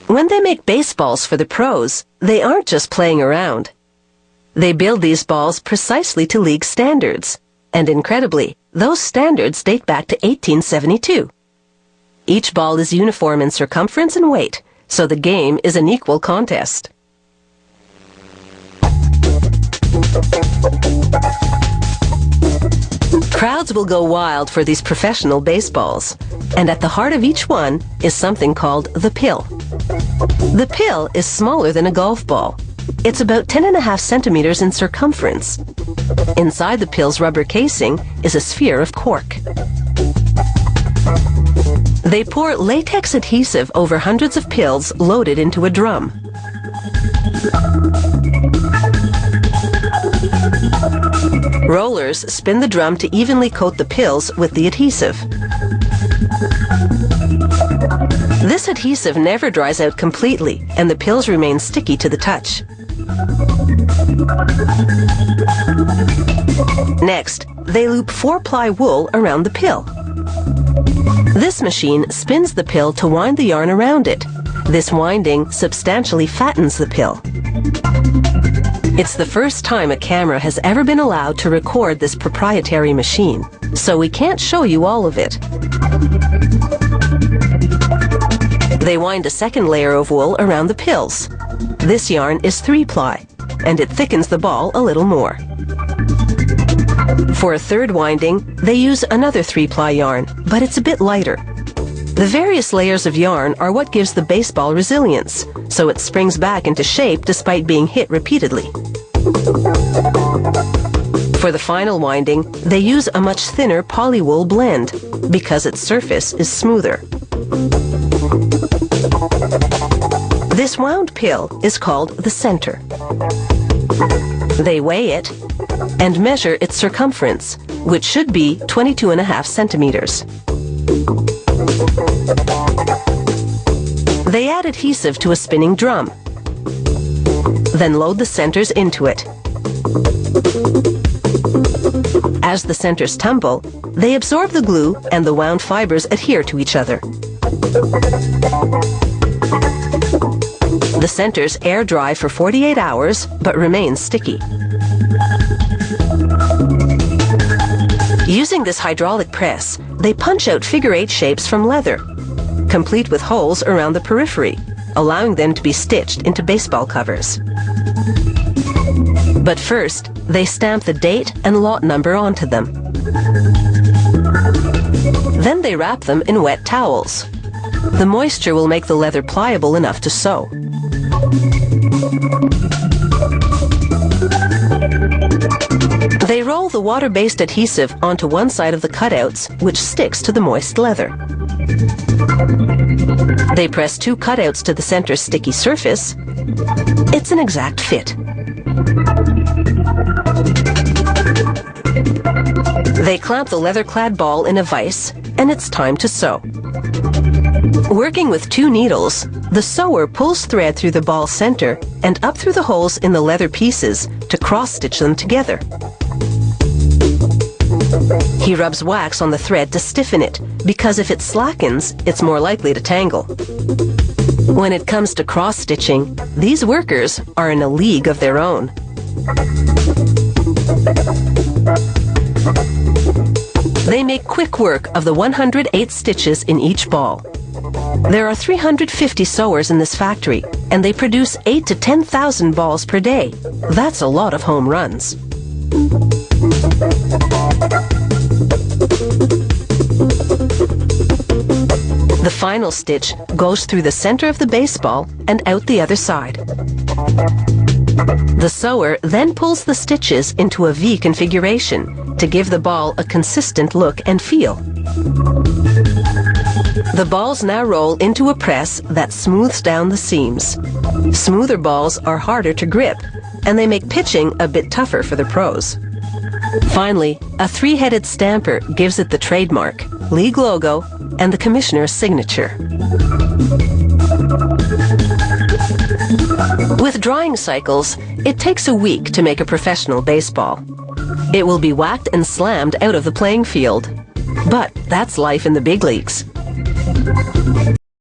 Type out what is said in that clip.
When they make baseballs for the pros, they aren't just playing around. They build these balls precisely to league standards, and incredibly, those standards date back to 1872. Each ball is uniform in circumference and weight, so the game is an equal contest. Crowds will go wild for these professional baseballs, and at the heart of each one is something called the pill. The pill is smaller than a golf ball. It's about 10.5 centimeters in circumference. Inside the pill's rubber casing is a sphere of cork. They pour latex adhesive over hundreds of pills loaded into a drum. Rollers spin the drum to evenly coat the pills with the adhesive. This adhesive never dries out completely, and the pills remain sticky to the touch. Next, they loop 4-ply wool around the pill. This machine spins the pill to wind the yarn around it. This winding substantially fattens the pill. It's the first time a camera has ever been allowed to record this proprietary machine, so we can't show you all of it. They wind a second layer of wool around the pills. This yarn is 3-ply, and it thickens the ball a little more. For a third winding, they use another 3-ply yarn, but it's a bit lighter. The various layers of yarn are what gives the baseball resilience, so it springs back into shape despite being hit repeatedly. For the final winding, they use a much thinner polywool blend, because its surface is smoother. This wound pill is called the center. They weigh it and measure its circumference, which should be 22.5 centimeters. They add adhesive to a spinning drum, then load the centers into it. As the centers tumble, they absorb the glue and the wound fibers adhere to each other. The centers air dry for 48 hours, but remain sticky. Using this hydraulic press, they punch out figure-8 shapes from leather, complete with holes around the periphery, allowing them to be stitched into baseball covers. But first, they stamp the date and lot number onto them. Then they wrap them in wet towels. The moisture will make the leather pliable enough to sew. They roll the water-based adhesive onto one side of the cutouts, which sticks to the moist leather. They press 2 cutouts to the center sticky surface. It's an exact fit. They clamp the leather-clad ball in a vise, and it's time to sew. Working with 2 needles, the sewer pulls thread through the ball center and up through the holes in the leather pieces to cross-stitch them together. He rubs wax on the thread to stiffen it, because if it slackens, it's more likely to tangle. When it comes to cross-stitching, these workers are in a league of their own. They make quick work of the 108 stitches in each ball. There are 350 sewers in this factory, and they produce 8,000 to 10,000 balls per day. That's a lot of home runs. The final stitch goes through the center of the baseball and out the other side. The sewer then pulls the stitches into a V configuration to give the ball a consistent look and feel. The balls now roll into a press that smooths down the seams. Smoother balls are harder to grip, and they make pitching a bit tougher for the pros. Finally, a 3-headed stamper gives it the trademark, league logo, and the commissioner's signature. With drying cycles, it takes a week to make a professional baseball. It will be whacked and slammed out of the playing field. But that's life in the big leagues.